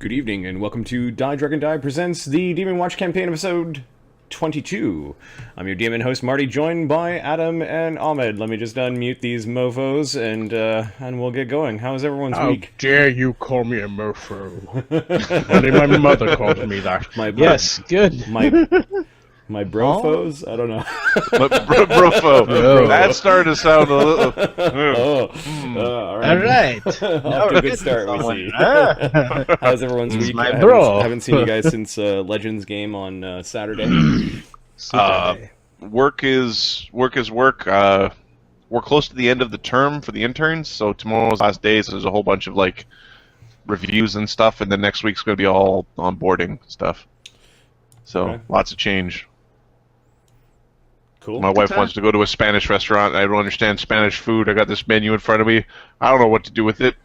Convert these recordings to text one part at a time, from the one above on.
Good evening, and welcome to DieDragonDie presents the Demonwatch campaign episode 22. I'm your demon host Marty, joined by Adam and Ahmed. Let me just unmute these mofos, and we'll get going. How's everyone's week? How dare you call me a mofo? Only my mother calls me that. Yes, good. My brofos? I don't know. Brofo. Bro. That started to sound a little... All right. All right. Off to a good start, we see. How's everyone's week? my I bro. haven't seen you guys since Legends game on Saturday. Work is work. We're close to the end of the term for the interns, so tomorrow's last day, so there's a whole bunch of, like, reviews and stuff, and then next week's going to be all onboarding stuff. So, Okay. lots of change. Cool. My wife wants to go to a Spanish restaurant. I don't understand Spanish food. I got this menu in front of me. I don't know what to do with it.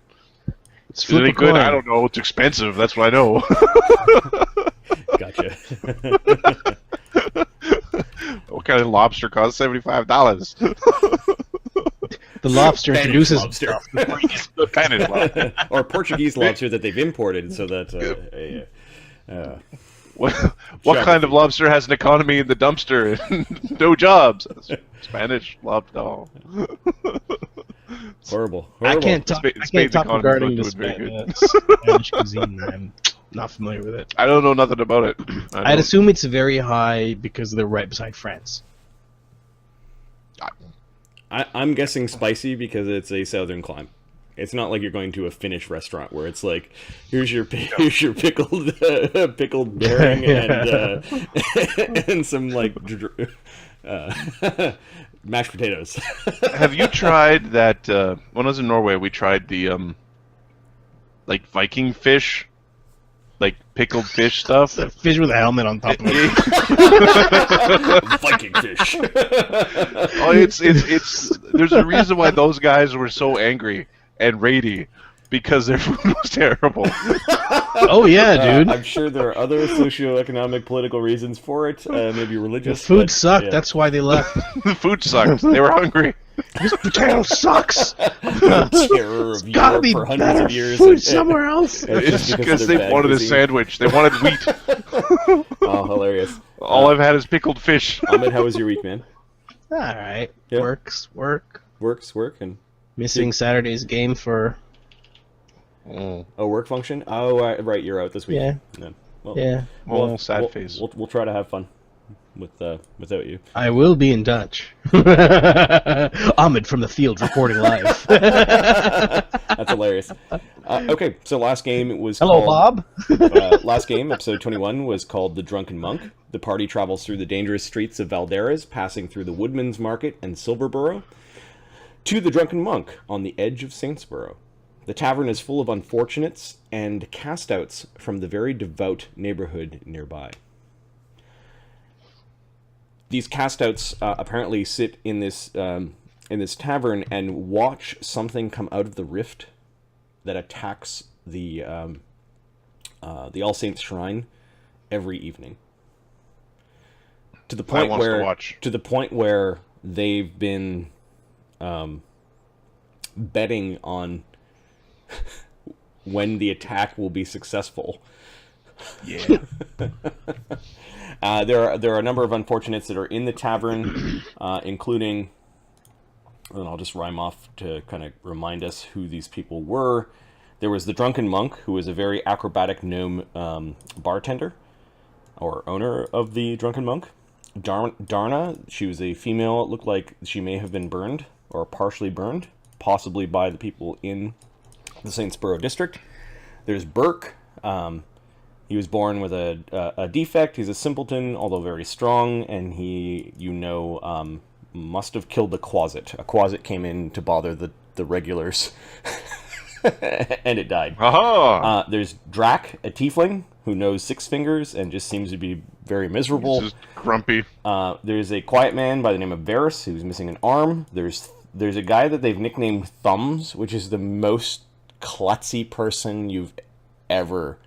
Is it any good? I don't know. It's expensive. That's what I know. Gotcha. What kind of lobster costs $75? The lobster Spanish introduces lobster. Spanish lobster. Or Portuguese lobster that they've imported, so that What kind of lobster has an economy in the dumpster and no jobs? Spanish lobster. Oh. horrible. I can't talk. I Spain's can't talk economy regarding is the not doing very good. Spanish cuisine. I'm not familiar with it. I don't know nothing about it. I'd assume it's very high because they're right beside France. I'm guessing spicy because it's a southern climb. It's not like you're going to a Finnish restaurant where it's like, here's your pickled herring and some like mashed potatoes. Have you tried that? When I was in Norway, we tried the like Viking fish, like pickled fish stuff. It's a fish with a helmet on top of it. Viking fish. Oh, it's. There's a reason why those guys were so angry and raidy, because their food was terrible. Oh yeah, dude. I'm sure there are other socioeconomic, political reasons for it. Maybe The religious. food but, sucked. yeah. That's why they left. The food sucked. They were hungry. This potato sucks. Terror of Gotta Europe be for hundreds better of years. food somewhere else. It's just because of they their bad wanted a cuisine. sandwich. They wanted wheat. Oh, hilarious. All I've had is pickled fish. Ahmed, how was your week, man? All right. Yeah. Work. Work, and Missing Saturday's game for. work function. Oh, right, you're out this week. Yeah. No. Well, Yeah. Oh, sad face. We'll try to have fun without you. I will be in Dutch. Ahmed from the field reporting live. That's hilarious. Okay, so last game was Hello, called, Bob. last game, episode 21, was called The Drunken Monk. The party travels through the dangerous streets of Valderas, passing through the Woodman's Market and Silverborough, to the Drunken Monk on the edge of Saintsborough. The tavern is full of unfortunates and cast-outs from the very devout neighborhood nearby. These cast-outs apparently sit in this tavern and watch something come out of the rift that attacks the All Saints Shrine every evening. To the point wants to where watch. to the point where they've been betting on when the attack will be successful. Yeah. There are a number of unfortunates that are in the tavern, including, and I'll just rhyme off to kind of remind us who these people were. There was the Drunken Monk, who was a very acrobatic gnome bartender, or owner of the Drunken Monk. Darna, she was a female. It looked like she may have been burned, or partially burned, possibly by the people in the Saintsborough district. There's Burke. He was born with a defect. He's a simpleton, although very strong, and he, must have killed the Quasit. A Quasit came in to bother the regulars, and it died. Aha! There's Drac, a tiefling, who knows six fingers and just seems to be very miserable. Just grumpy. There's a quiet man by the name of Varys, who's missing an arm. There's a guy that they've nicknamed Thumbs, which is the most klutzy person you've ever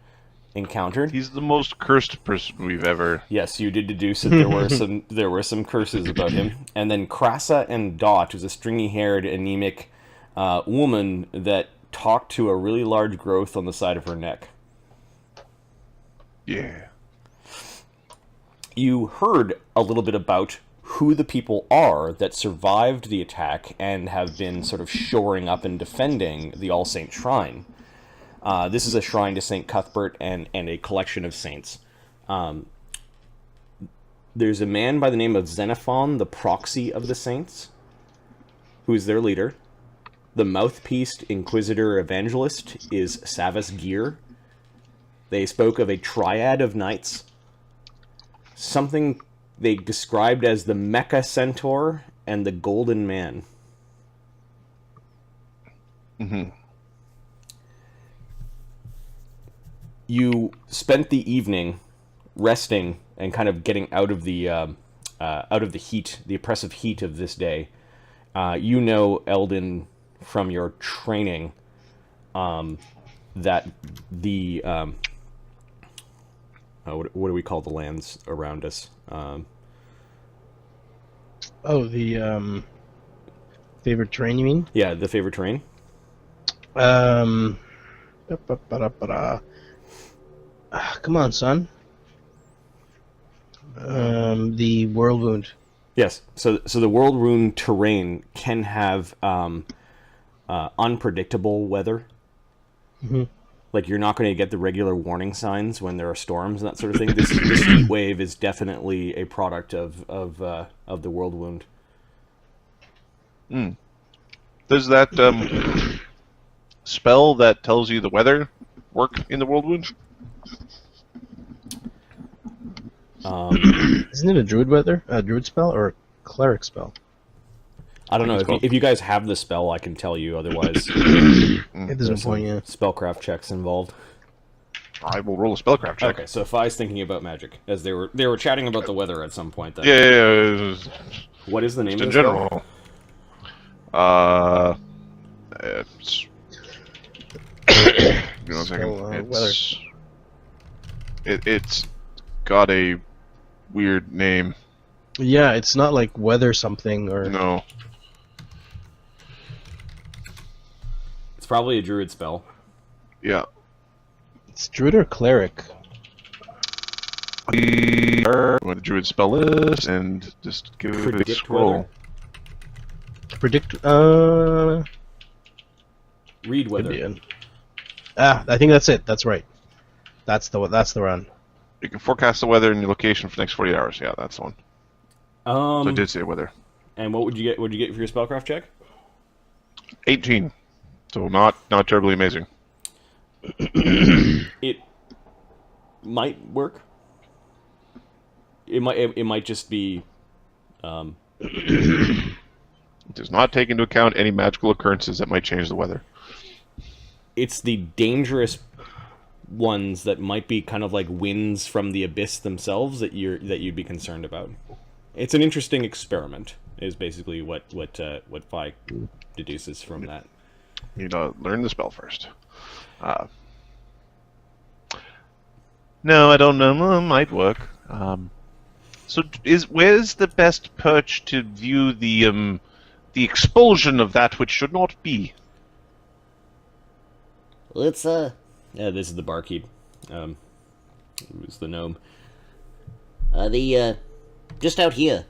encountered. He's the most cursed person we've ever. Yes, you did deduce that there were some curses about him. And then Krasa and Dot, who's a stringy-haired, anemic woman that talked to a really large growth on the side of her neck. Yeah. You heard a little bit about who the people are that survived the attack and have been sort of shoring up and defending the All Saint Shrine. This is a shrine to Saint Cuthbert and a collection of saints. There's a man by the name of Xenophon, the proxy of the saints, who is their leader. The mouthpiece inquisitor evangelist is Savas Gear. They spoke of a triad of knights, something they described as the Mecha Centaur and the Golden Man. Mm-hmm. You spent the evening resting and kind of getting out of the heat, the oppressive heat of this day. You know, Eldon, from your training, that the what do we call the lands around us? The favorite terrain, you mean? Yeah, the favorite terrain. Come on, son. The World Wound. Yes. So the World Rune terrain can have unpredictable weather. Mm-hmm. Like, you're not going to get the regular warning signs when there are storms and that sort of thing. This heat wave is definitely a product of the World Wound. Mm. Does that spell that tells you the weather work in the World Wound? Isn't it a druid spell or a cleric spell? I don't know. If you guys have the spell, I can tell you. Otherwise, It doesn't point you. spellcraft checks involved. I will roll a spellcraft check. Okay, so Fi's thinking about magic, as they were chatting about the weather at some point. Then. Yeah. What is the name Just of in the general. It's... Give me 1 second. Weather. It's got a weird name. Yeah, it's not like weather something or... No. It's probably a druid spell. Yeah. It's druid or cleric? What the druid spell is, and just give it a Predict scroll. weather. Predict, Read could weather. be it. I think that's it. That's right. That's the run. You can forecast the weather in your location for the next 48 hours. Yeah, that's the one. So I did say weather. And what would you get? What did you get for your spellcraft check? 18. So not terribly amazing. It might work. It might just be. It does not take into account any magical occurrences that might change the weather. It's the dangerous ones that might be kind of like winds from the abyss themselves that you'd be concerned about. It's an interesting experiment, is basically what Fi deduces from that. You know, learn the spell first. No, I don't know. Well, it might work. So, where's the best perch to view the expulsion of that which should not be? Well, it's Yeah, this is the barkeep. Who's the gnome? just out here.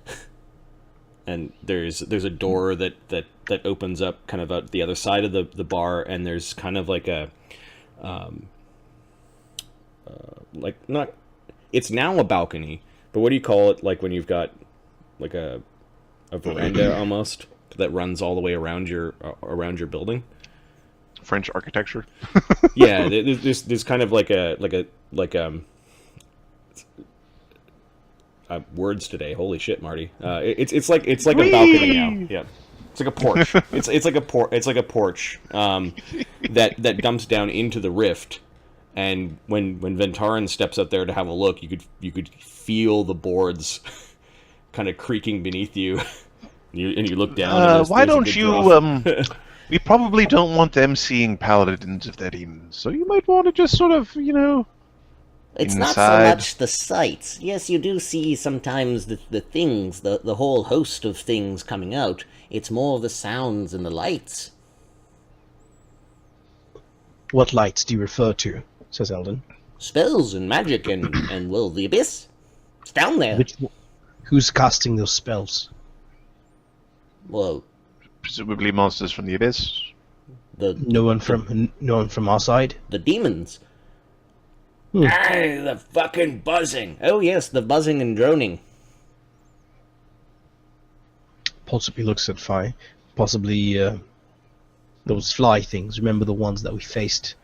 And there's a door that opens up kind of out the other side of the bar, and there's kind of like a it's now a balcony, but what do you call it, like when you've got like a veranda almost that runs all the way around your building? French architecture. Yeah, there's kind of like words today. Holy shit, Marty! It's like a balcony now. Yeah, it's like a porch. it's like a porch that dumps down into the rift. And when Ventaran steps out there to have a look, you could feel the boards kind of creaking beneath you. And you look down. And Why there's a don't good you drop. We probably don't want them seeing paladins if they're demons, so you might want to just sort of, It's not so inside. much the sights. Yes, you do see sometimes the things, the whole host of things coming out. It's more the sounds and the lights. What lights do you refer to? Says Eldon. spells and magic and well, the abyss. It's down there. Who's casting those spells? Well, Presumably monsters from the abyss. No one from our side. the demons. Ah, the fucking buzzing. Oh yes, the buzzing and droning. Possibly looks at fire. Possibly those fly things. Remember the ones that we faced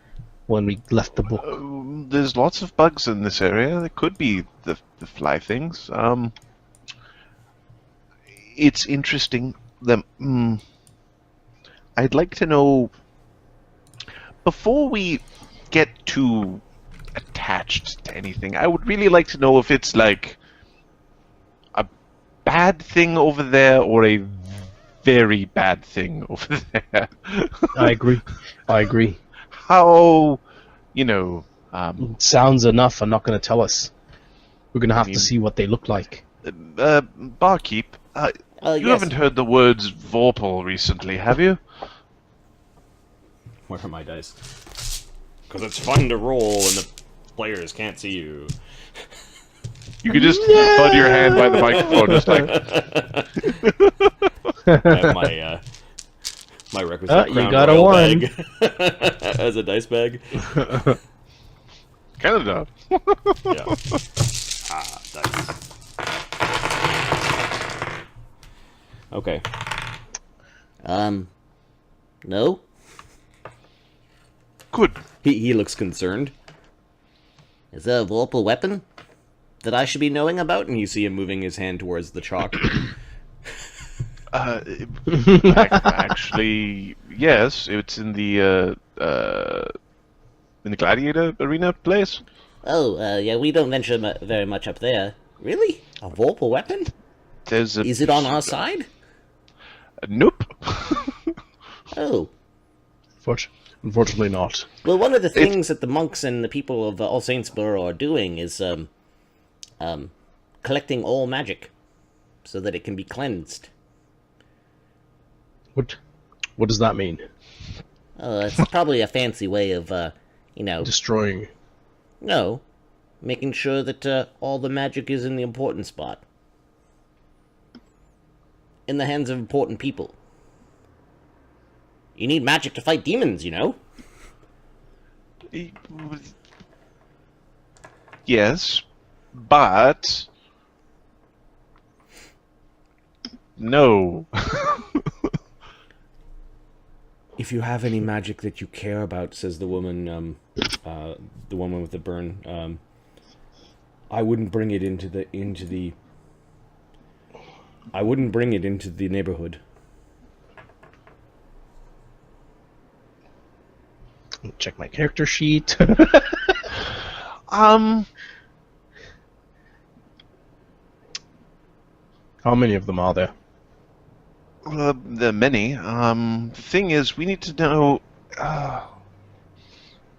when we left the book? There's lots of bugs in this area. It could be the fly things. It's interesting. I'd like to know, before we get too attached to anything, I would really like to know if it's like a bad thing over there or a very bad thing over there. I agree. How, Sounds enough are not going to tell us. We're going to have to see what they look like. Barkeep, you Yes. haven't heard the words Vorpal recently, have you? Where are my dice? Because it's fun to roll and the players can't see you. You could just bud your hand by the microphone, just like, I have my requisite You Crown got a Royal one. bag as a dice bag. Canada. Yeah. Dice. Okay. No. Good. He looks concerned. Is there a vorpal weapon that I should be knowing about? And you see him moving his hand towards the chalk. Actually, yes, it's in the gladiator arena place. Oh, yeah, we don't venture very much up there. Really? A vorpal weapon? There's a. Is it on our side? Nope. Oh. Unfortunately not. Well, one of the things that the monks and the people of All Saintsborough are doing is collecting all magic so that it can be cleansed. What does that mean? It's probably a fancy way of, Destroying. no, making sure that all the magic is in the important spot. In the hands of important people. You need magic to fight demons, you know? Yes, but no. If you have any magic that you care about, says the woman, the woman with the burn, I wouldn't bring it into the neighborhood. Check my character sheet. Um, How many of them are there? there are many. The thing is, we need to know.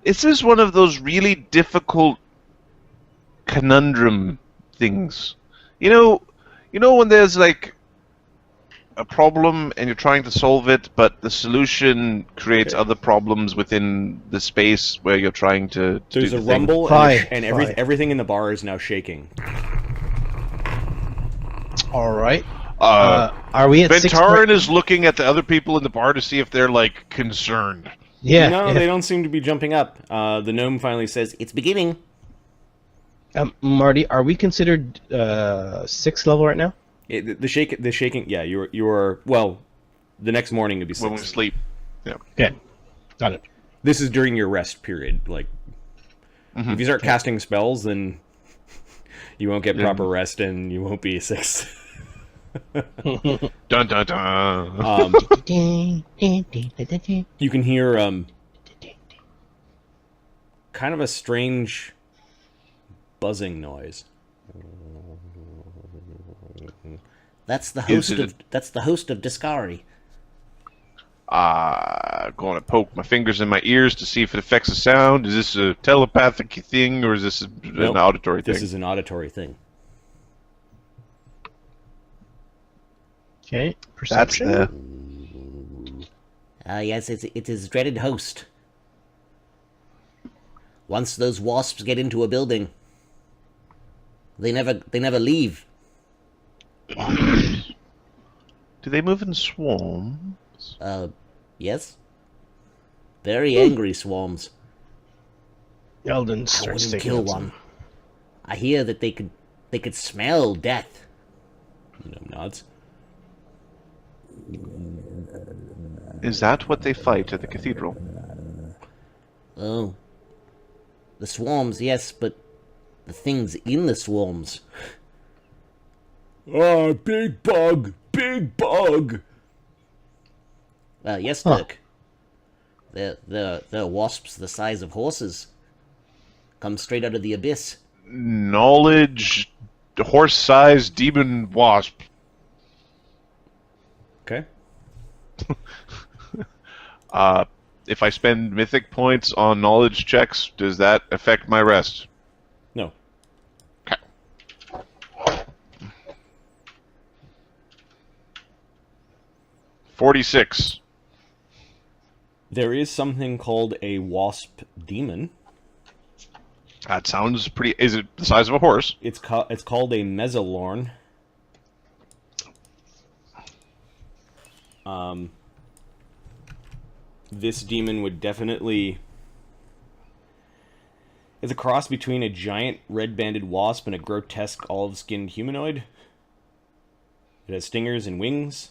Is this one of those really difficult conundrum things? You know when there's like a problem and you're trying to solve it, but the solution creates other problems within the space where you're trying to There's do a the thing. rumble, Fine, and fine. everything in the bar is now shaking. All right. Are we at six? Ventarin is looking at the other people in the bar to see if they're like concerned. Yeah. No, yeah. they don't seem to be jumping up. The gnome finally says, It's beginning. Marty, are we considered 6th level right now? the shaking. Yeah, you're well. The next morning would be When we 6. sleep. Yeah. Okay. Got it. This is during your rest period. Like, if you start casting spells, then you won't get proper rest, and you won't be 6. Dun dun dun. You can hear kind of a strange buzzing noise. That's the host it- of Discari. Going to poke my fingers in my ears to see if it affects the sound. Is this a telepathic thing or is this Nope. an auditory thing? This is an auditory thing. Okay. That's Perception. the. Yes, it is dreaded host. Once those wasps get into a building, they never leave. Do they move in swarms? Yes. Very angry swarms. Eldon I starts wouldn't taking kill out some- one. I hear that they could smell death. Nods. Is that what they fight at the cathedral? Oh. The swarms, yes, but the things in the swarms. Ah, big bug! Big bug! Yes, Huh. Dirk. They're wasps the size of horses. Come straight out of the abyss. Knowledge, horse-sized demon wasp. Okay. If I spend mythic points on knowledge checks, does that affect my rest? No. Okay. 46. There is something called a wasp demon. That sounds pretty... Is it the size of a horse? It's called a mesolorn. This demon would definitely... It's a cross between a giant red-banded wasp and a grotesque olive-skinned humanoid. It has stingers and wings.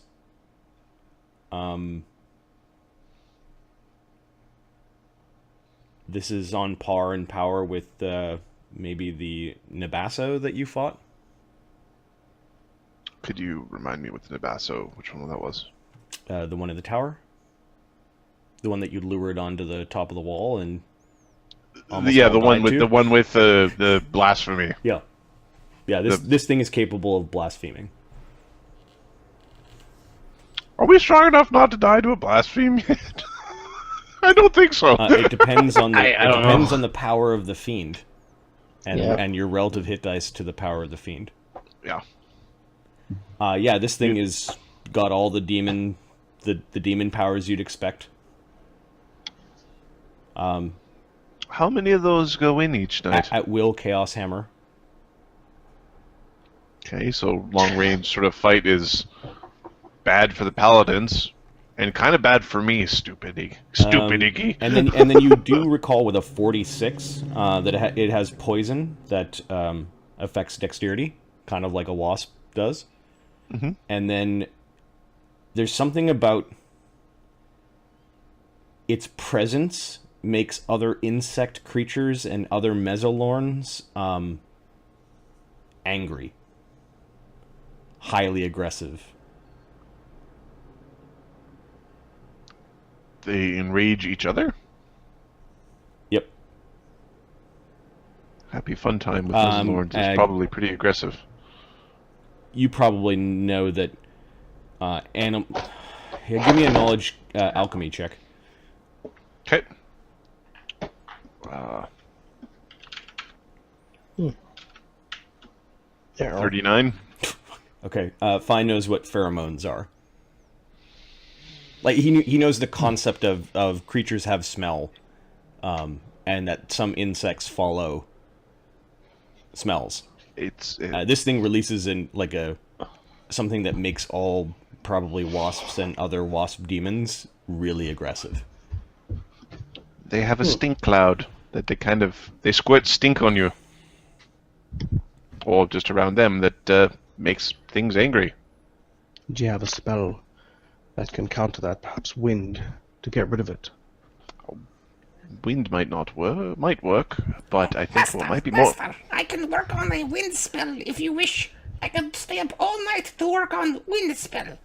This is on par in power with maybe the Nabasso that you fought. Could you remind me with the Nabasso which one that was? The one in the tower. The one that you lured onto the top of the wall and... almost Yeah, all the one died with to. the one with the blasphemy. Yeah. Yeah, this thing is capable of blaspheming. Are we strong enough not to die to a blaspheme yet? I don't think so. It depends on the I it don't depends know. on the power of the fiend, and Yeah. and your relative hit dice to the power of the fiend. Yeah. Yeah, this thing is got all the demon powers you'd expect. How many of those go in each night? At will, Chaos Hammer. Okay, so long range sort of fight is bad for the paladins, and kind of bad for me, stupid Iggy. And then you do recall with a 46 that it has poison that affects dexterity, kind of like a wasp does. Mm-hmm. And then there's something about its presence makes other insect creatures and other mesolorns angry, highly aggressive. They enrage each other? Yep. Happy fun time with those lords is probably pretty aggressive. You probably know that Here, give me a knowledge alchemy check. Okay. There. 39. Okay, Fine knows what pheromones are. Like, he knows the concept of creatures have smell, and that some insects follow smells. This thing releases something that makes all probably wasps and other wasp demons really aggressive. They have a stink cloud that they squirt stink on you. Or just around them that makes things angry. Do you have a spell that can counter that? Perhaps wind to get rid of it. Wind might work, but I think what might be more... Master, I can work on a wind spell if you wish. I can stay up all night to work on wind spell.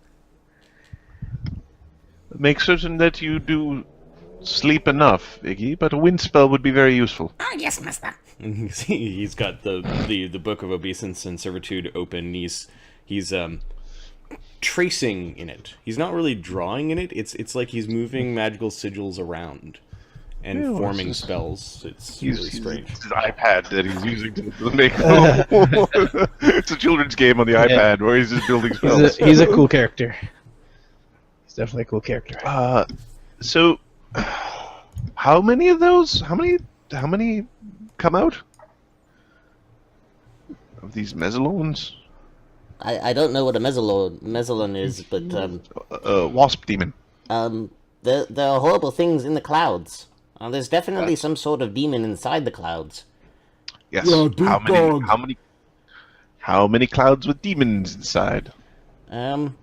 Make certain that you do sleep enough, Iggy, but a wind spell would be very useful. Ah, yes, master. He's got the Book of Obeisance and Servitude open. He's tracing in it. He's not really drawing in it. It's like he's moving magical sigils around and forming spells. It's really strange. It's his iPad that he's using to make... It's a children's game on the iPad where he's just building spells. He's a cool character. He's definitely a cool character. So, how many of those? How many how many come out of these mezzalons? I don't know what a mezzalon is, but Wasp demon. there are horrible things in the clouds. There's definitely some sort of demon inside the clouds. Yes. Yeah, big dog. How many clouds with demons inside? Well,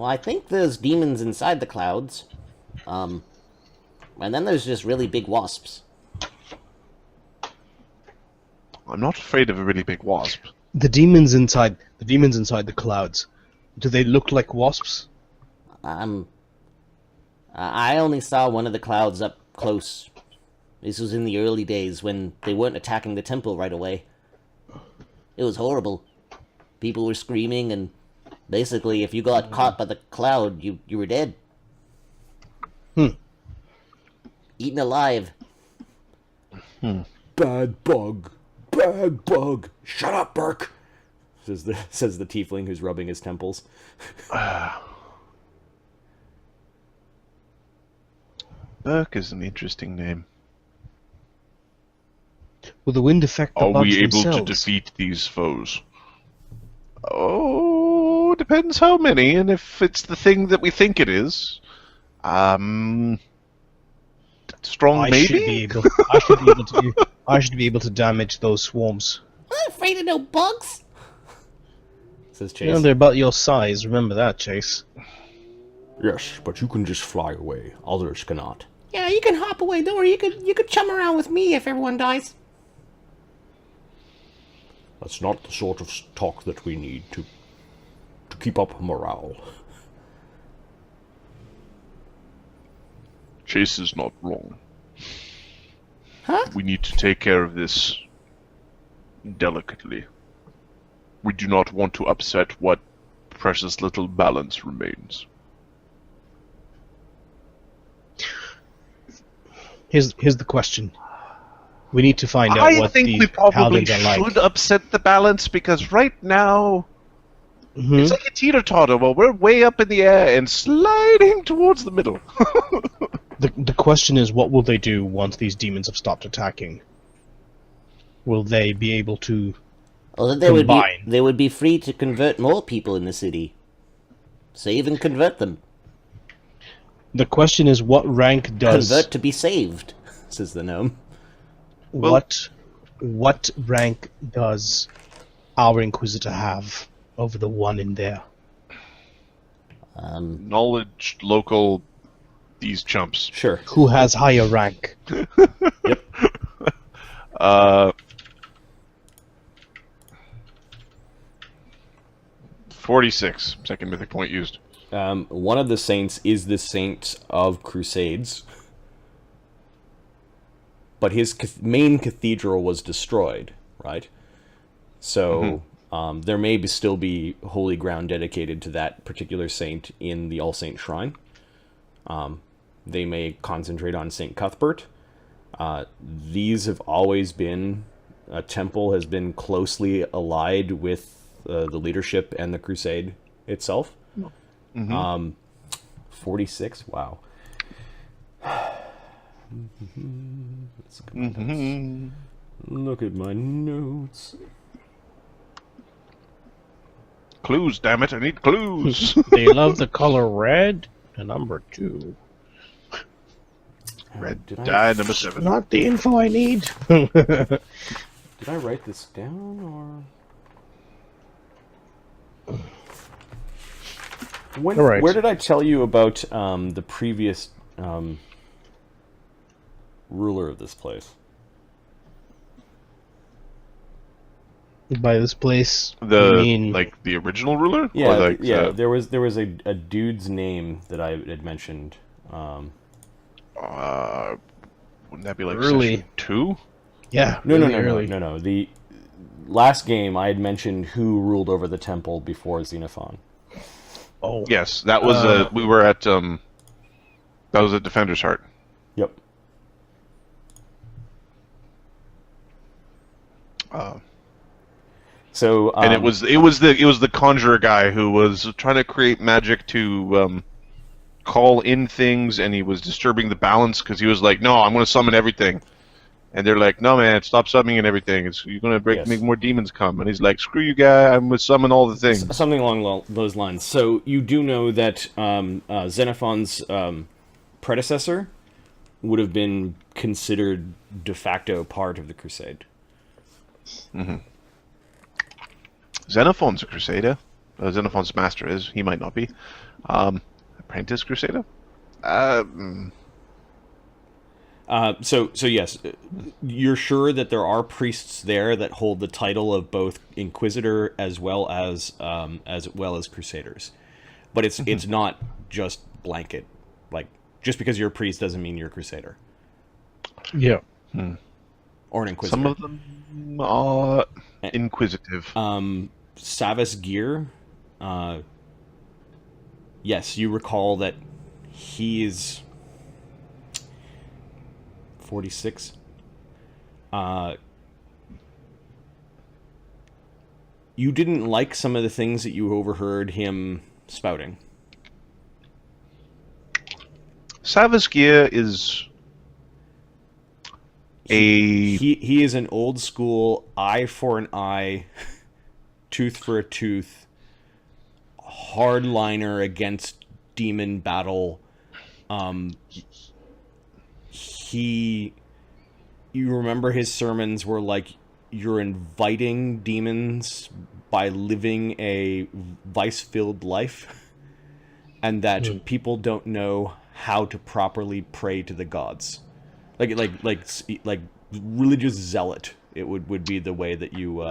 I think there's demons inside the clouds. And then there's just really big wasps. I'm not afraid of a really big wasp. The demons inside the clouds. Do they look like wasps? I only saw one of the clouds up close. This was in the early days when they weren't attacking the temple right away. It was horrible. People were screaming, and basically, if you got caught by the cloud, you were dead. Eaten alive. Bad bug. Bad bug. Shut up, Burke. Says the tiefling who's rubbing his temples. Burke is an interesting name. Will the wind affect the Are bugs we able themselves? to defeat these foes? Oh, depends how many, and if it's the thing that we think it is. Strong I maybe? I should be able to damage those swarms. I'm not afraid of no bugs. Says You know, Chase. they're about your size. Remember that, Chase. Yes, but you can just fly away. Others cannot. Yeah, you can hop away. Don't worry. You could chum around with me if everyone dies. That's not the sort of talk that we need to keep up morale. Chase is not wrong. Huh? We need to take care of this delicately. We do not want to upset what precious little balance remains. Here's the question. We need to find out I what think the we probably paladins are like. should upset the balance because right now Mhm. it's like a teeter-totter. Well, we're way up in the air and sliding towards the middle. The question is, what will they do once these demons have stopped attacking? Will they be able to... Well, Combine. they would be free to convert more people in the city. Save and convert them. The question is, what rank does... Convert to be saved, says the gnome. What rank does our Inquisitor have over the one in there? Knowledge, local, these chumps. Sure. Who has higher rank? 46, second mythic point used. One of the saints is the saint of Crusades, but his main cathedral was destroyed, right? So there may still be holy ground dedicated to that particular saint in the All Saint Shrine. They may concentrate on Saint Cuthbert. These have always been... A temple has been closely allied with the leadership and the crusade itself. 46? Wow. Let's look at my notes. Clues, damn it, I need clues. They love the color red. And number 2. Red Did I- die, number 7. Not the info I need. Did I write this down, or... When, All right. Where did I tell you about the previous ruler of this place? By this place, The you mean... like the original ruler? Yeah, Or like There was a dude's name that I had mentioned. wouldn't that be like Early. session 2? Yeah, No. really early. The last game I had mentioned who ruled over the temple before Xenophon. Oh, Yes, that was we were at that was at Defender's Heart. Yep. So And it was the conjurer guy who was trying to create magic to call in things, and he was disturbing the balance because he was like, "No, I'm going to summon everything," And they're like, no, man, stop summoning and everything. You're going to Yes. make more demons come. And he's like, screw you, guy. I'm going to summon all the things. Something along those lines. So you do know that Xenophon's predecessor would have been considered de facto part of the Crusade. Xenophon's a crusader. Xenophon's master is. He might not be. Apprentice crusader? So yes, you're sure that there are priests there that hold the title of both Inquisitor as well as Crusaders, but it's not just blanket. Like, just because you're a priest doesn't mean you're a Crusader Yeah. or an Inquisitor. Some of them are inquisitive. Savas Gear, yes, you recall that he is 46. You didn't like some of the things that you overheard him spouting. Savaskia is He is an old school eye for an eye, tooth for a tooth, hardliner against demon battle. You remember his sermons were like, you're inviting demons by living a vice-filled life, and that people don't know how to properly pray to the gods. Like religious zealot. It would be the way that you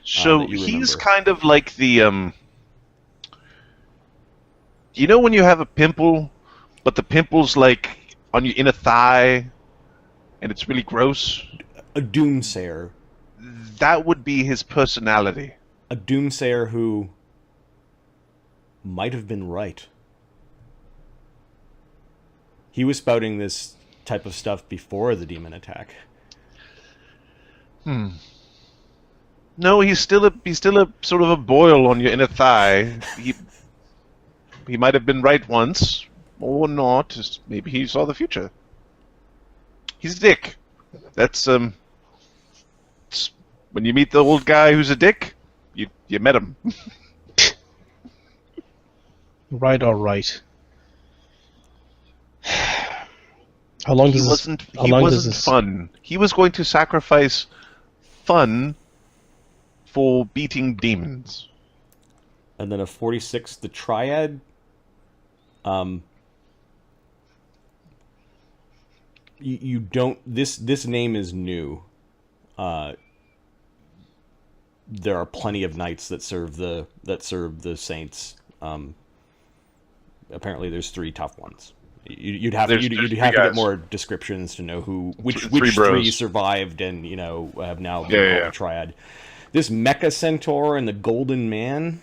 so that you he's remember. kind of like the you know when you have a pimple, but the pimple's like on your inner thigh, and it's really gross. A doomsayer. That would be his personality. A doomsayer who might have been right. He was spouting this type of stuff before the demon attack. No, he's still a sort of a boil on your inner thigh. He might have been right once, or not. Just maybe he saw the future. He's a dick. That's when you meet the old guy who's a dick, you met him. Right or right. How long does He this? wasn't. How He long wasn't does this? fun. He was going to sacrifice fun for beating demons. And then a 46, the Triad. You don't. This name is new. There are plenty of knights that serve the saints. Apparently, there's 3 tough ones. You'd have There's to three get guys. more descriptions to know which Three 3 bros. survived and have now been Yeah, called yeah. the Triad. This Mecha Centaur and the Golden Man.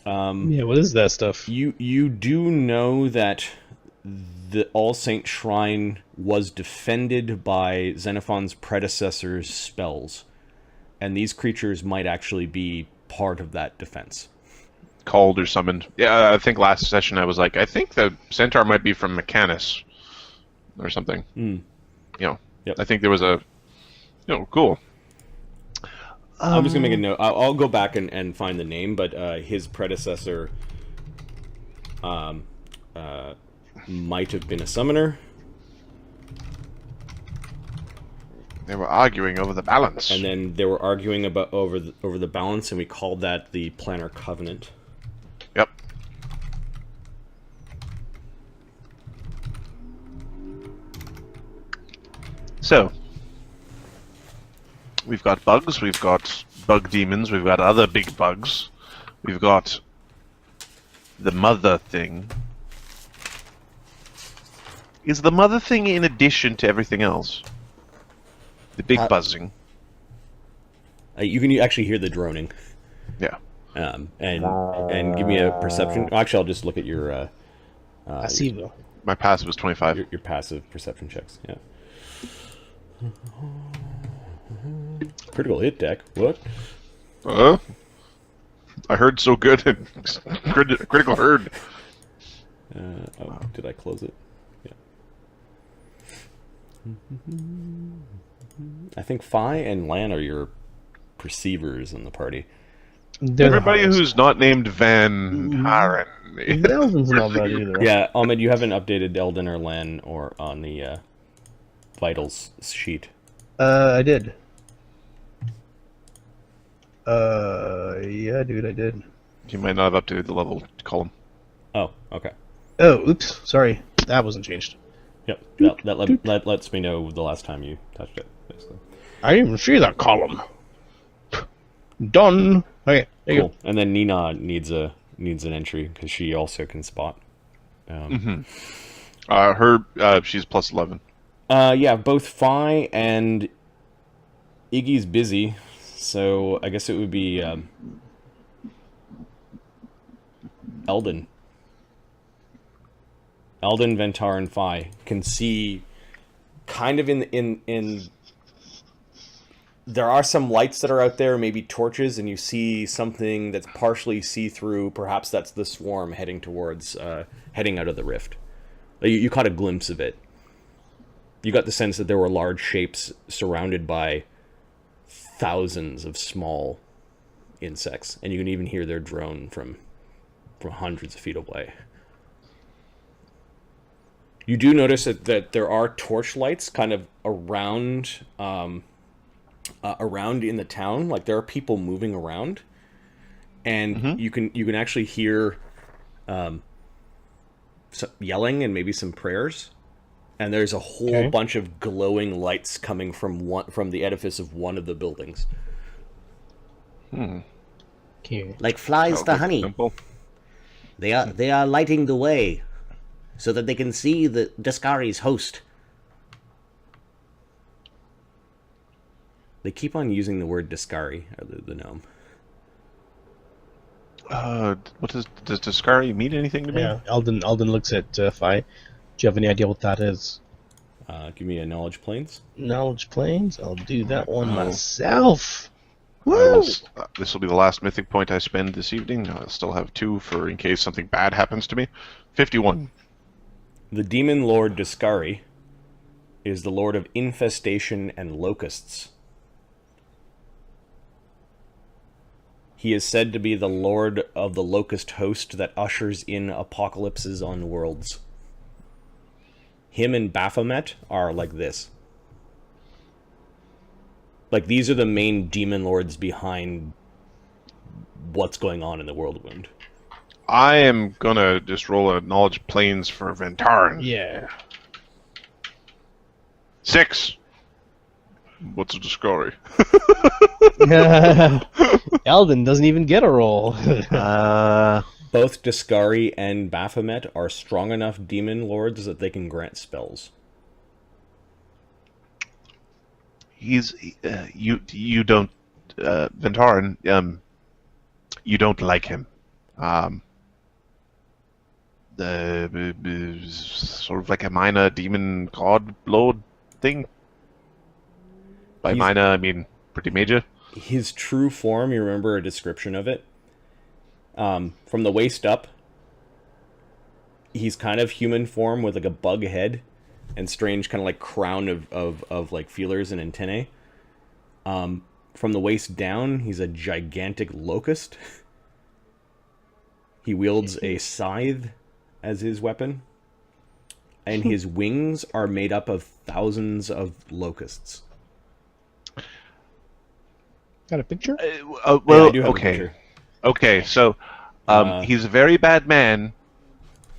Yeah, what is that stuff? You do know that the All Saint Shrine was defended by Xenophon's predecessor's spells, and these creatures might actually be part of that defense. Called or summoned. Yeah, I think last session I was like, I think the centaur might be from Mechanus or something. You know, Yep. I think there was a, cool. I'm just gonna make a note. I'll go back and find the name, but his predecessor might have been a summoner, They were arguing over the balance. and then they were arguing about over the balance, and we called that the Planar Covenant. Yep. So, we've got bugs, we've got bug demons, we've got other big bugs, we've got the mother thing. Is the mother thing in addition to everything else? The big buzzing. You can actually hear the droning. Yeah. And give me a perception. Actually, I'll just look at your I see though. My passive was 25. your passive perception checks. Yeah. Critical hit deck. What? I heard so good. Critical heard. Oh, did I close it? Yeah. I think Fi and Lan are your perceivers in the party. They're the Everybody highest. who's not named Van Haren. Eldon's not bad either. Yeah, Ahmed, you haven't updated Eldon or Lan or on the vitals sheet. I did. Yeah, dude, I did. You might not have updated the level column. Oh, okay. Oh, oops, sorry. That wasn't changed. Yep, that lets me know the last time you touched it, basically. I didn't even see that column. Done. Okay, there you Cool. And then Nina needs an entry because she also can spot. She's plus 11. Yeah, both Fi and Iggy's busy, so I guess it would be Eldon. Eldon, Ventar, and Fi can see kind of in there are some lights that are out there, maybe torches, and you see something that's partially see-through. Perhaps that's the swarm heading towards heading out of the rift. You caught a glimpse of it. You got the sense that there were large shapes surrounded by thousands of small insects, and you can even hear their drone from hundreds of feet away. You do notice that there are torch lights kind of around in the town. Like there are people moving around, and you can actually hear some yelling and maybe some prayers. And there's a whole bunch of glowing lights coming from the edifice of one of the buildings. go. Like flies to honey. Simple. They are lighting the way so that they can see the Daskari's host. They keep on using the word Daskari, or the gnome. What does Daskari mean anything to me? Yeah, Eldon looks at Fi. Do you have any idea what that is? Give me a knowledge planes. Knowledge planes? I'll do that one myself. This will be the last mythic point I spend this evening. I'll still have 2 for in case something bad happens to me. 51. The demon lord Daskari is the lord of infestation and locusts. He is said to be the lord of the locust host that ushers in apocalypses on worlds. Him and Baphomet are like this. Like, these are the main demon lords behind what's going on in the world wound. I am gonna just roll a knowledge planes for Ventar. Yeah. 6. What's a Daskari? Eldon doesn't even get a roll. Both Daskari and Baphomet are strong enough demon lords that they can grant spells. He's you don't Ventar, you don't like him. The sort of like a minor demon god lord thing. By minor, I mean pretty major. His true form, you remember a description of it? From the waist up, he's kind of human form with like a bug head and strange kind of like crown of like feelers and antennae. From the waist down, he's a gigantic locust. He wields a scythe as his weapon. And his wings are made up of thousands of locusts. Got a picture? Well, Yeah, I do have a okay. picture. Okay, so he's a very bad man,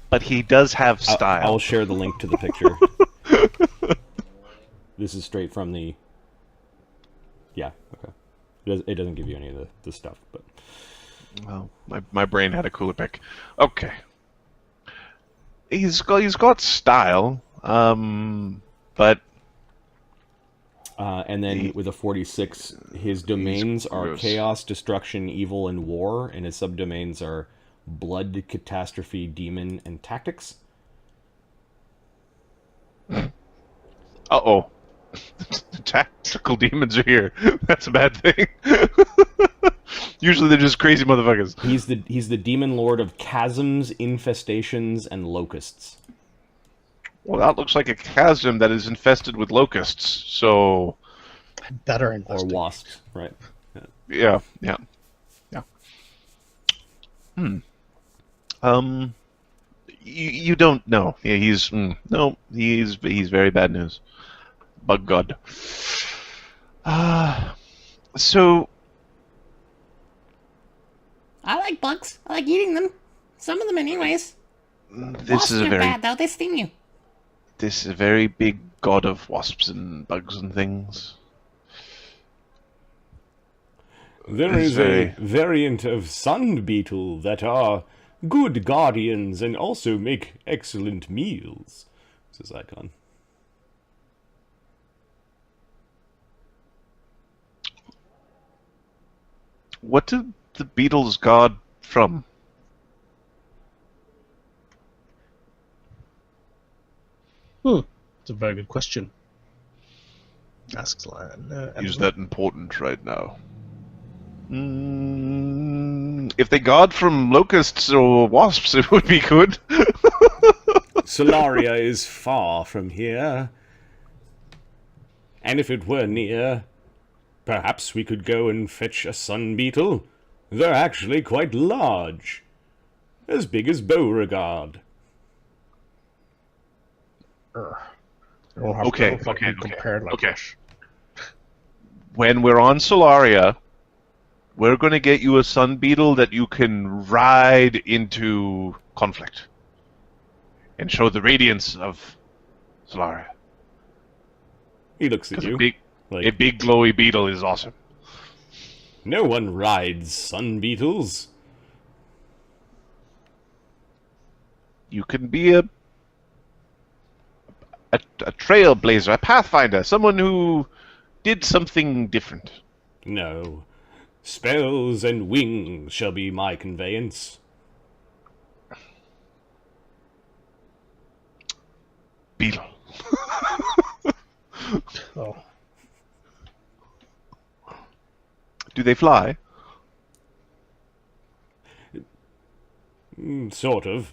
but he does have style. I'll share the link to the picture. This is straight from the... Yeah, okay. It doesn't give you any of the stuff, but... Well, my brain had a cooler pick. Okay. He's got style, but... and then with a 46, his domains are gross. chaos, destruction, evil, and war, and his subdomains are blood, catastrophe, demon, and tactics. Uh-oh. Tactical demons are here. That's a bad thing. Usually they're just crazy motherfuckers. He's the demon lord of chasms, infestations, and locusts. Well, that looks like a chasm that is infested with locusts, so... Better or investigate. wasps, right? Yeah. You don't know. Yeah, he's very bad news. Bug God. So I like bugs. I like eating them. Some of them, anyways. this Wasps is a are very bad, though. They sting you. this is a very big god of wasps and bugs and things. There It's is a variant of sun beetle that are good guardians and also make excellent meals, says Icon. What did the beetles guard from? It's a very good question. Asks Lion. Is that important right now? If they guard from locusts or wasps, it would be good. Solaria is far from here. And if it were near, perhaps we could go and fetch a sun beetle. They're actually quite large. As big as Beauregard. I don't have Okay, to okay, compared like okay. this. When we're on Solaria, we're going to get you a sun beetle that you can ride into conflict and show the radiance of Solaria. He looks at 'Cause you. a Like, big glowy beetle is awesome. no one rides sun beetles. You can be a trailblazer, a pathfinder, someone who did something different. No. Spells and wings shall be my conveyance. Beetle. Oh. Do they fly? Sort of.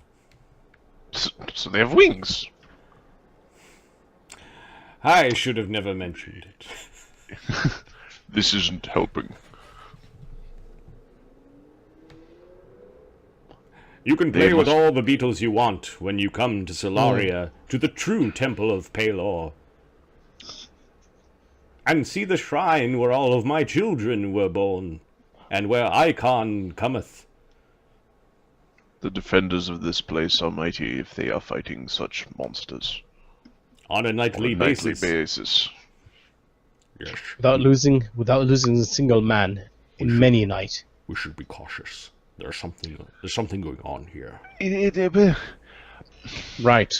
So they have wings. I should have never mentioned it. This isn't helping. You can They play with must- all the beetles you want when you come to Solaria, to the true temple of Palor. And see the shrine where all of my children were born, and where Icon cometh. The defenders of this place are mighty if they are fighting such monsters. On a nightly On a nightly basis. basis. Yes, Without losing a single man in many a night. we should be cautious. There's something going on here. Right.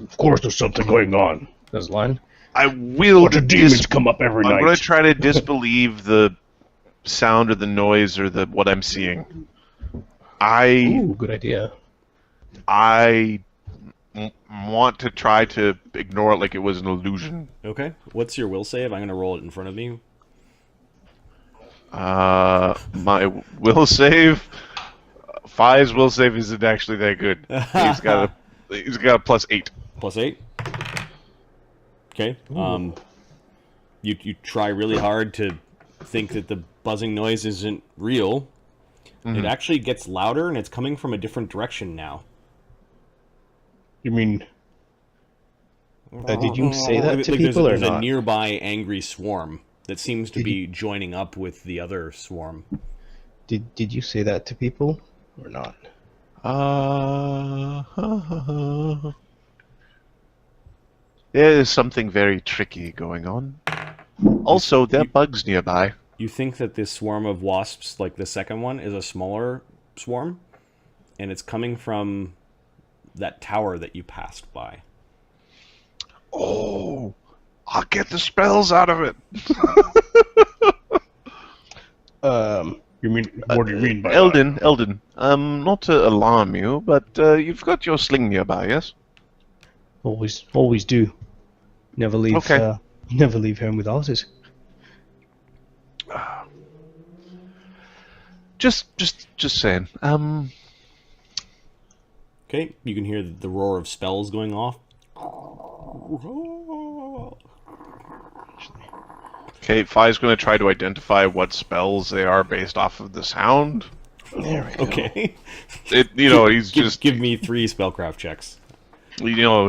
Of course, there's something going on. There's Lion. I will. Bunch of demons come up every I'm night. going to try to disbelieve the sound or the noise or what I'm seeing. Ooh, good idea. I want to try to ignore it like it was an illusion. Okay, what's your will save? I'm going to roll it in front of me. My will save. Fi's will save isn't actually that good. He's got a +8. +8. Okay. You try really hard to think that the buzzing noise isn't real. It actually gets louder, and it's coming from a different direction now. You mean Did you say that to Like people or there's a not? nearby angry swarm that seems to be joining up with the other swarm. Did you say that to people or not? There's something very tricky going on. Also, there are bugs nearby. You think that this swarm of wasps, like the second one, is a smaller swarm, and it's coming from that tower that you passed by. Oh, I'll get the spells out of it. you mean what do you mean by Eldon, not to alarm you, but you've got your sling nearby, yes? Always do. Never leave. Okay. Never leave home without it. Just saying. Okay, you can hear the roar of spells going off. Okay, Fi's going to try to identify what spells they are based off of the sound. There we go. Okay. He's just give me 3 spellcraft checks.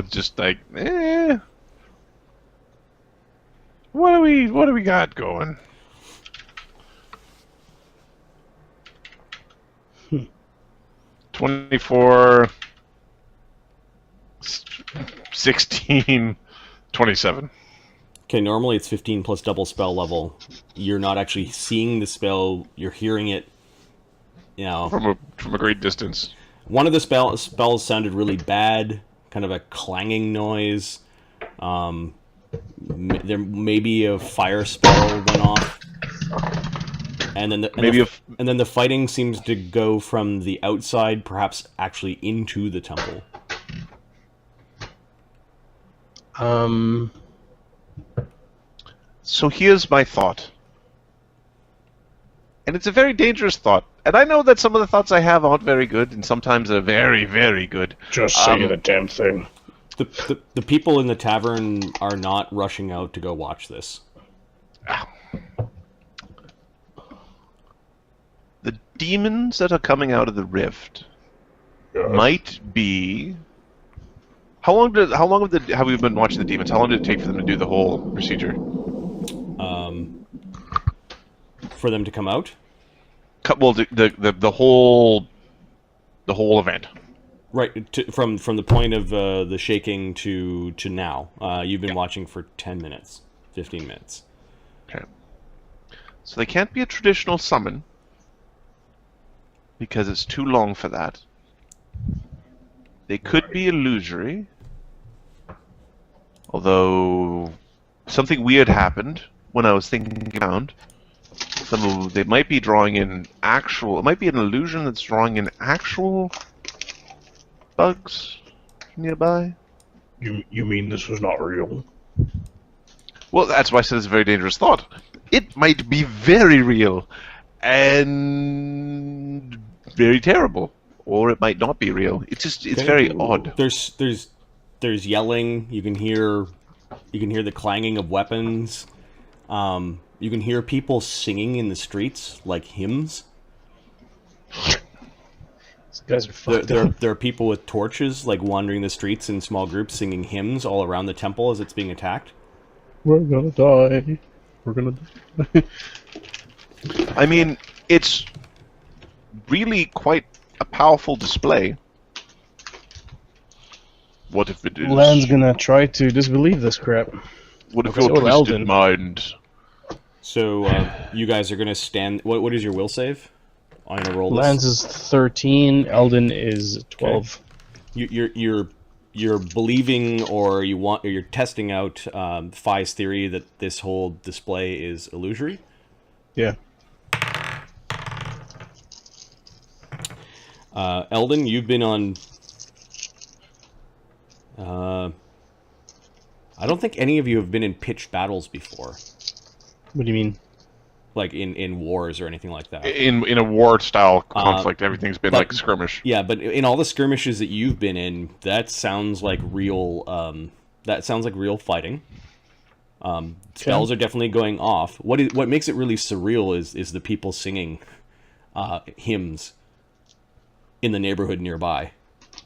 just like, what do we got going? 24, 16, 27. Okay, normally it's 15 plus double spell level. You're not actually seeing the spell, you're hearing it, From a great distance. One of the spells sounded really bad, kind of a clanging noise. There maybe a fire spell went off. And then the fighting seems to go from the outside, perhaps actually into the temple. So here's my thought. And it's a very dangerous thought. And I know that some of the thoughts I have aren't very good, and sometimes they're very, very good. Just say the damn thing. The people in the tavern are not rushing out to go watch this. The demons that are coming out of the rift might be... How long have we been watching the demons? How long did it take for them to do the whole procedure? For them to come out? Well, the whole event. Right, from the point of the shaking to now. You've been watching for 10 minutes, 15 minutes. Okay. So they can't be a traditional summon, because it's too long for that. They could be illusory, although something weird happened when I was thinking around. They might be drawing in actual... It might be an illusion that's drawing in actual bugs nearby. You mean this was not real? Well, that's why I said it's a very dangerous thought. It might be very real and very terrible, or it might not be real. It's very odd. There's yelling. You can hear the clanging of weapons. You can hear people singing in the streets like hymns. These guys are fucked up. There are people with torches like wandering the streets in small groups singing hymns all around the temple as it's being attacked. We're gonna die. We're gonna die. I mean, it's really quite a powerful display. What if it is? Lan's gonna try to disbelieve this crap. What if Okay, your so twisted Eldon. mind? So you guys are gonna stand. What is your will save? I'm gonna roll this. Lance is 13, Eldon is 12. You're believing, or you're testing out Phi's theory that this whole display is illusory. Yeah. Eldon, you've been on. I don't think any of you have been in pitched battles before. What do you mean? Like in wars or anything like that. In a war-style conflict, everything's been like skirmish. Yeah, but in all the skirmishes that you've been in, that sounds like real. That sounds like real fighting. Spells are definitely going off. What makes it really surreal is the people singing hymns in the neighborhood nearby.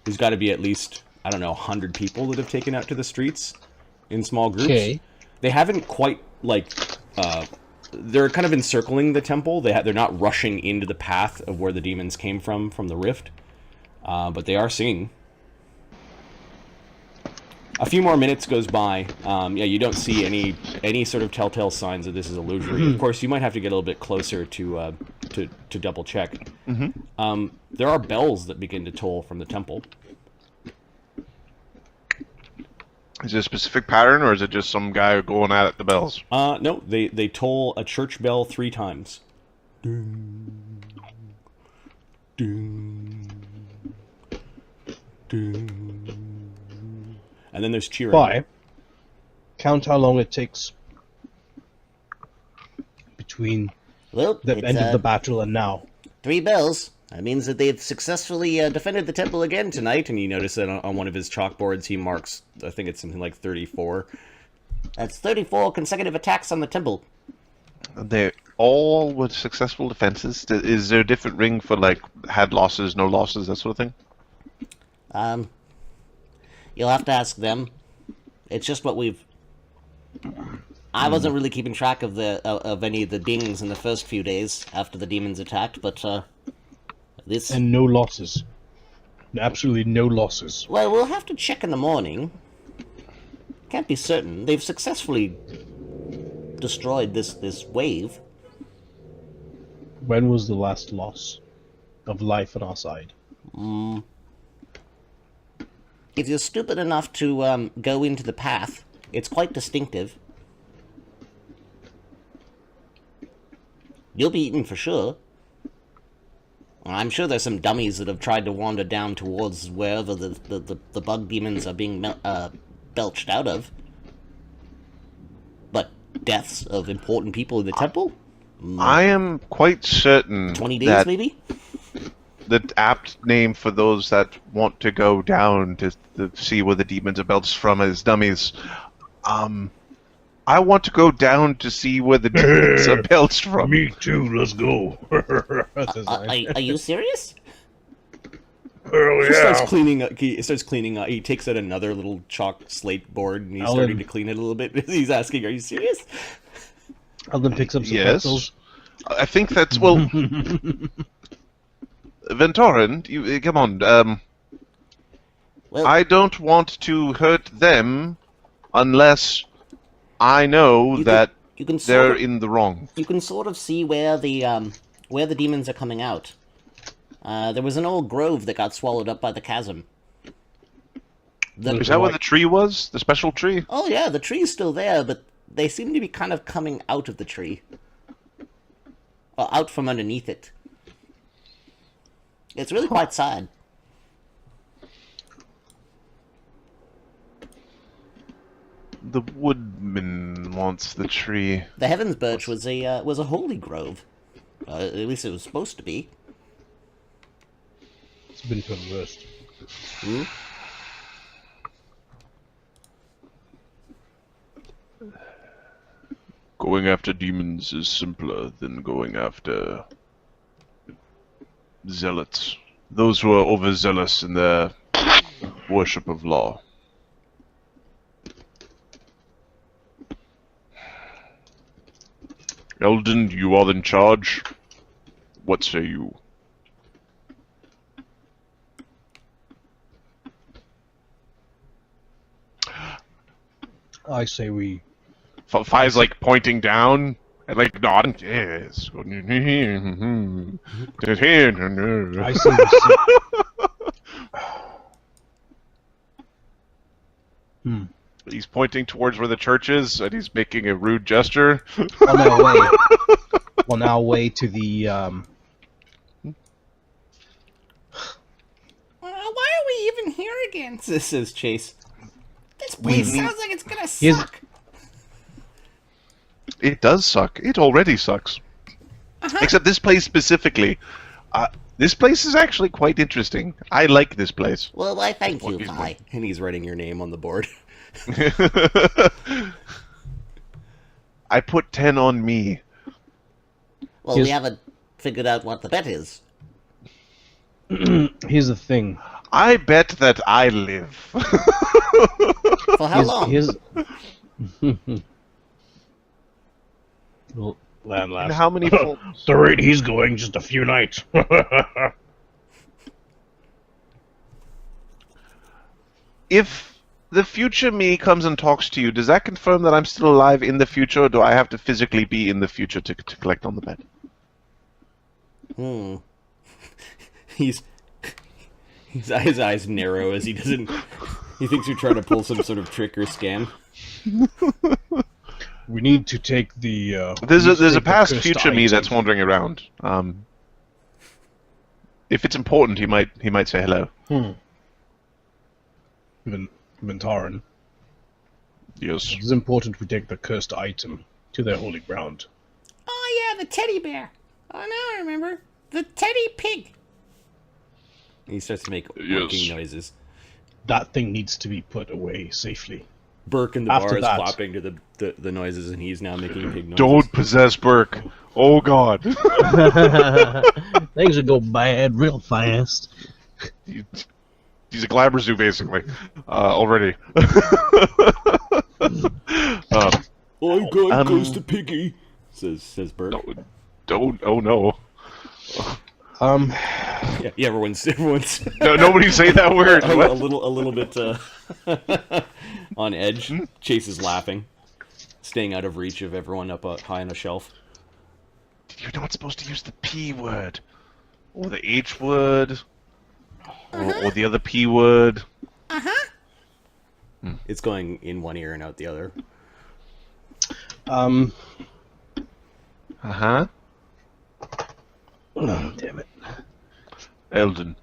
There's got to be at least, I don't know, 100 people that have taken out to the streets in small groups. Okay. They haven't quite they're kind of encircling the temple. They're not rushing into the path of where the demons came from the rift, but they are singing. A few more minutes goes by. You don't see any sort of telltale signs that this is illusory. Of course, you might have to get a little bit closer to double check. Mm-hmm. There are bells that begin to toll from the temple. Is it a specific pattern, or is it just some guy going at the bells? No, they toll a church bell 3 times. Ding, ding, ding. And then there's cheering. Bye. Count how long it takes between Well, the it's, end of the battle and now. 3 bells. That means that they've successfully defended the temple again tonight, and you notice that on one of his chalkboards he marks, I think it's something like 34. That's 34 consecutive attacks on the temple. They all were successful defenses. Is there a different ring for, like, had losses, no losses, that sort of thing? You'll have to ask them. It's just what we've... I wasn't really keeping track of any of the dings in the first few days after the demons attacked, but this... And no losses. Absolutely no losses. Well, we'll have to check in the morning. Can't be certain. They've successfully destroyed this wave. When was the last loss of life on our side? If you're stupid enough to go into the path, it's quite distinctive. You'll be eaten for sure. I'm sure there's some dummies that have tried to wander down towards wherever the bug demons are being belched out of. But deaths of important people in the temple? I am quite certain 20 days, that maybe? the apt name for those that want to go down to see where the demons are belched from is dummies. I want to go down to see where the demons are belched from. Me too, let's go. Are you serious? Oh, He starts yeah. cleaning up. He starts cleaning up. He takes out another little chalk slate board and he's starting to clean it a little bit. He's asking, "Are you serious?" Alden picks up some Yes. pretzels. I think that's, well... Ventoran, you, come on. Well, I don't want to hurt them unless I know that you can they're sort of, in the wrong. you can sort of see where the demons are coming out. There was an old grove that got swallowed up by the chasm. Is that where the tree was? The special tree? Oh yeah, the tree's still there, but they seem to be kind of coming out of the tree. Or out from underneath it. It's really quite sad. The woodman wants the tree. The Heavens Birch was a holy grove. At least it was supposed to be. It's been conversed. Hmm? Going after demons is simpler than going after zealots. Those who are overzealous in their worship of law. Eldon, you are in charge. What say you? I say we... Fi's like pointing down and like nodding. Yes. I say we sit... He's pointing towards where the church is, and he's making a rude gesture. on our way to the Why are we even here again? This is Chase. This place sounds like it's gonna Here's- suck. It does suck. It already sucks. Except this place specifically. This place is actually quite interesting. I like this place. Well, why thank you, What is Kai. And he's writing your name on the board. I put 10 on me. Well, we haven't figured out what the bet is. Here's the thing. I bet that I live. For how long? Well, land And last. how many full... The rate he's going, just a few nights. If the future me comes and talks to you, does that confirm that I'm still alive in the future, or do I have to physically be in the future to collect on the bet? His eyes narrow as he doesn't. He thinks you're trying to pull some sort of trick or scam. We need to take the. There's we need to a take the past cursed future me item. that's wandering around. If it's important, he might say hello. Ventaran. Yes. It's important we take the cursed item to their holy ground. Oh yeah, the teddy bear. Oh, now I remember. The teddy pig. He starts to make Yes. working noises. That thing needs to be put away safely. Burke in the After bar is that- clapping to the noises, and he's now making pig noises. Don't possess Burke. Oh God. Things would go bad real fast. He's a Glabrezu, basically. Already. I'm going close to Piggy, says Burke. Don't. Oh no. Yeah, everyone's No, nobody say that word. a What? little bit on edge. Chase is laughing, staying out of reach of everyone up high on a shelf. You're not supposed to use the P word, or the H word, or the other P word. It's going in one ear and out the other. Uh huh. Oh, damn it. Eldon.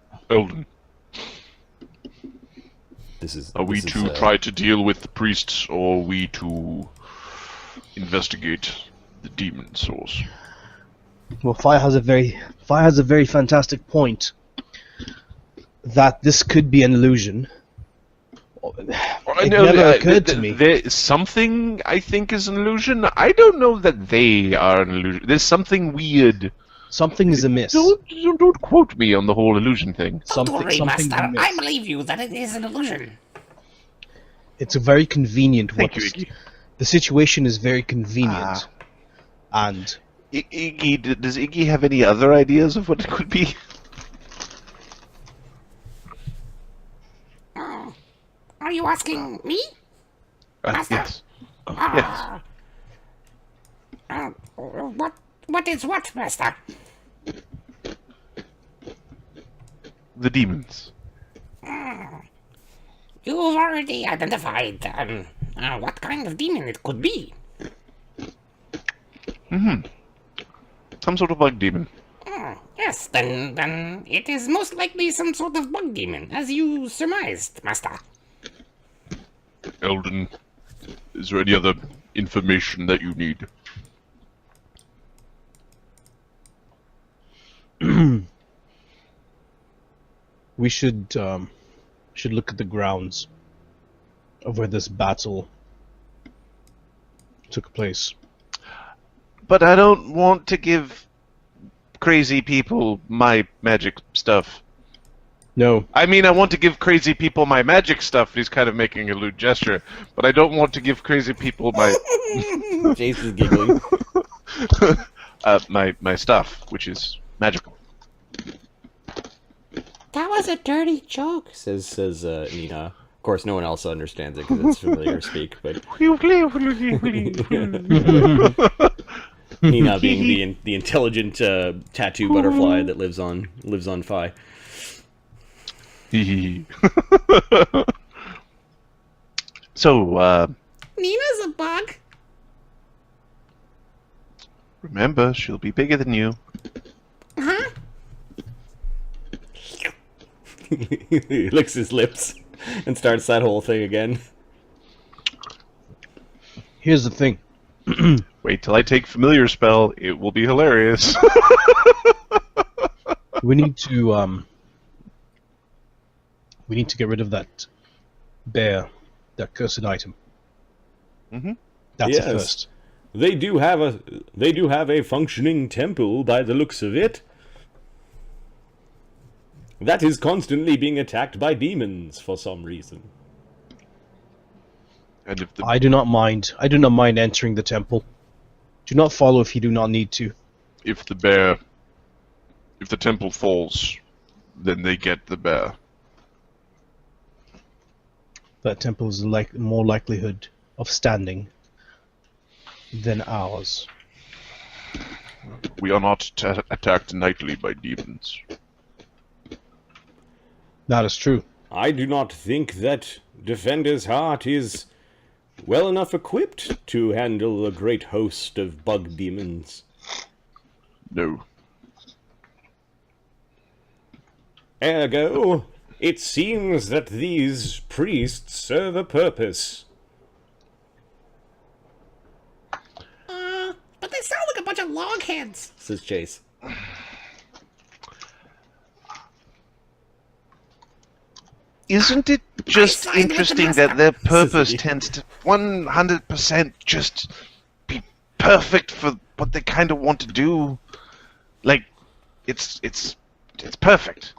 This is. Are we this to is, try to deal with the priests, or are we to investigate the demon source? Well, Fire has a very fantastic point that this could be an illusion. It never occurred to me. There's something I think is an illusion. I don't know that they are an illusion. There's something weird. Something is amiss. Don't quote me on the whole illusion thing. Don't worry, something's Master. amiss. I believe you that it is an illusion. It's a very convenient. Thank you, Iggy. The situation is very convenient, and Iggy, does Iggy have any other ideas of what it could be? Are you asking me? Master. Yes. Yes. What is what, Master? The demons. You've already identified what kind of demon it could be. Some sort of bug demon. Yes, then it is most likely some sort of bug demon, as you surmised, Master. Eldon, is there any other information that you need? we should look at the grounds of where this battle took place. But I don't want to give crazy people my magic stuff. No, I mean, I want to give crazy people my magic stuff. He's kind of making a lewd gesture, but I don't want to give crazy people my Chase is giggling. my stuff, which is magical. That was a dirty joke. Says Nina. Of course, no one else understands it because it's familiar speak. But Nina being the intelligent tattoo butterfly that lives on Phi. So, Nina's a bug. remember, she'll be bigger than you. Huh? He licks his lips and starts that whole thing again. here's the thing. Wait till I take familiar spell; it will be hilarious. We need to get rid of that bear, that cursed item. Mhm. That's Yes. a first. They do have a functioning temple by the looks of it. That is constantly being attacked by demons for some reason. And if the I do not mind. I do not mind entering the temple. Do not follow if you do not need to. If the temple falls, then they get the bear. That temple is more likelihood of standing than ours. We are not attacked nightly by demons. That is true. I do not think that Defender's Heart is well enough equipped to handle a great host of bug demons. No. Ergo, it seems that these priests serve a purpose. But they sound like a bunch of logheads. Says Chase. Isn't it just side with the interesting that their purpose tends to 100% just be perfect for what they kind of want to do? Like, it's perfect.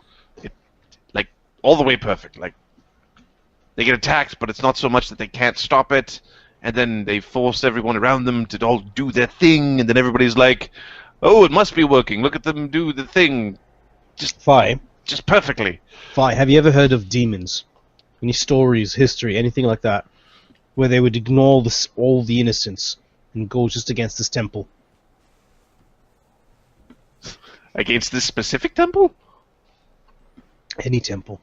Like, all the way perfect. Like, they get attacked, but it's not so much that they can't stop it, and then they force everyone around them to all do their thing, and then everybody's like, oh, it must be working. Look at them do the thing. Just perfectly. Have you ever heard of demons? Any stories, history, anything like that, where they would ignore all the innocents and go just against this temple? Against this specific temple? Any temple.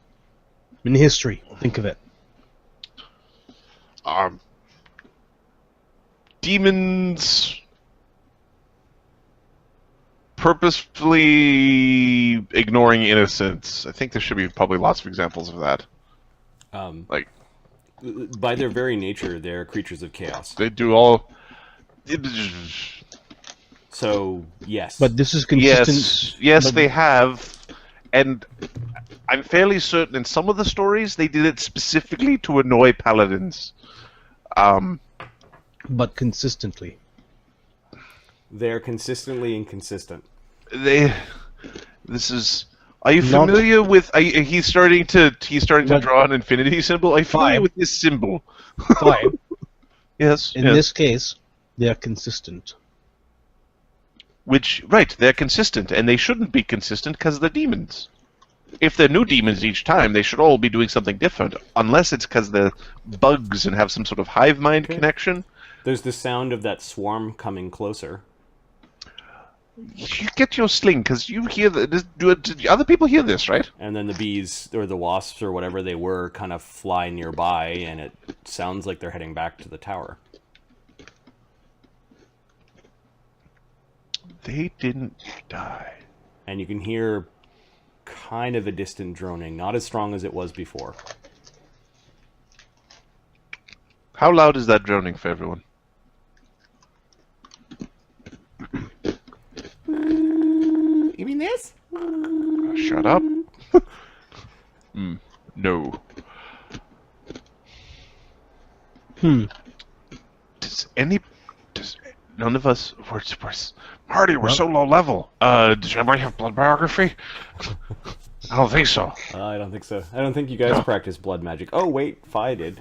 In history, think of it. Demons purposefully ignoring innocence. I think there should be probably lots of examples of that. Like, by their very nature, they're creatures of chaos. they do all. So, yes. But this is consistent. Yes, they have, and I'm fairly certain in some of the stories they did it specifically to annoy paladins. But consistently. They're consistently inconsistent. This is. Are you familiar with? He's starting to draw an infinity symbol. Are you familiar with this symbol? Fine. Yes. In this case, they are consistent. They're consistent, and they shouldn't be consistent because they're demons. If they're new demons each time, they should all be doing something different, unless it's because they're bugs and have some sort of hive mind connection. There's the sound of that swarm coming closer. You get your sling, because you hear do other people hear this, right? And then the bees, or the wasps, or whatever they were, kind of fly nearby, and it sounds like they're heading back to the tower. They didn't die. And you can hear kind of a distant droning, not as strong as it was before. How loud is that droning for everyone? You mean this? Shut up. No. Does none of us... Marty, we're so low level. Does anybody have blood biography? I don't think so. I don't think so. I don't think you guys practice blood magic. Oh, wait, Fi did.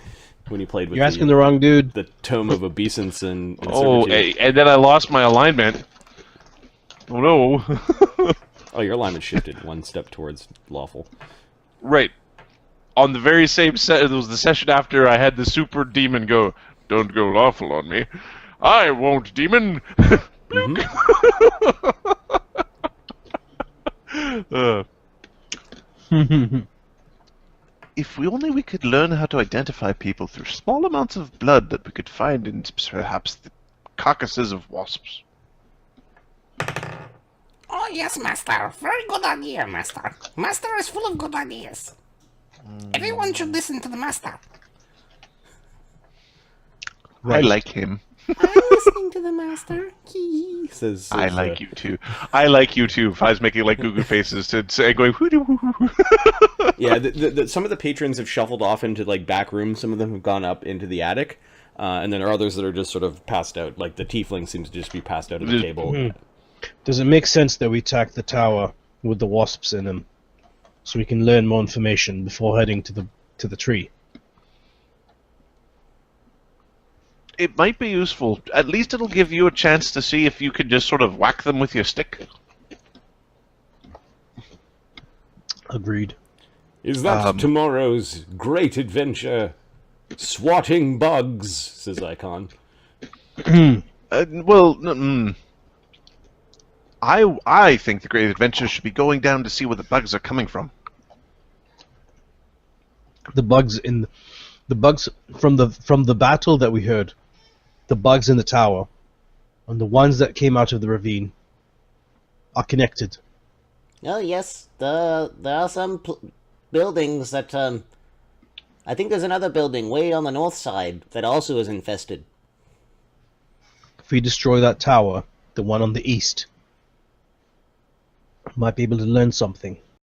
When you played with You're asking the wrong dude. The Tome of Obeisance and and then I lost my alignment. Oh, no. Oh, your alignment shifted one step towards lawful. Right. On the very same set, it was the session after I had the super demon go, don't go lawful on me. I won't, demon. If we could learn how to identify people through small amounts of blood that we could find in perhaps the carcasses of wasps. Oh, yes, Master. Very good idea, Master. Master is full of good ideas. Everyone should listen to the Master. I like him. I'm listening to the Master. Says, I like you too. I like you too. I was making like Google faces to say, going. Yeah, some of the patrons have shuffled off into like back rooms. Some of them have gone up into the attic, and then there are others that are just sort of passed out. Like the tiefling seems to just be passed out at the table. Does it make sense that we attack the tower with the wasps in them, so we can learn more information before heading to the tree? It might be useful. At least it'll give you a chance to see if you can just sort of whack them with your stick. Agreed. Is that tomorrow's great adventure? Swatting bugs, says Icon. I think the great adventure should be going down to see where the bugs are coming from. The bugs from the battle that we heard. The bugs in the tower and the ones that came out of the ravine are connected. Oh yes, there are some buildings that I think there's another building way on the north side that also is infested. If we destroy that tower, the one on the east, we might be able to learn something.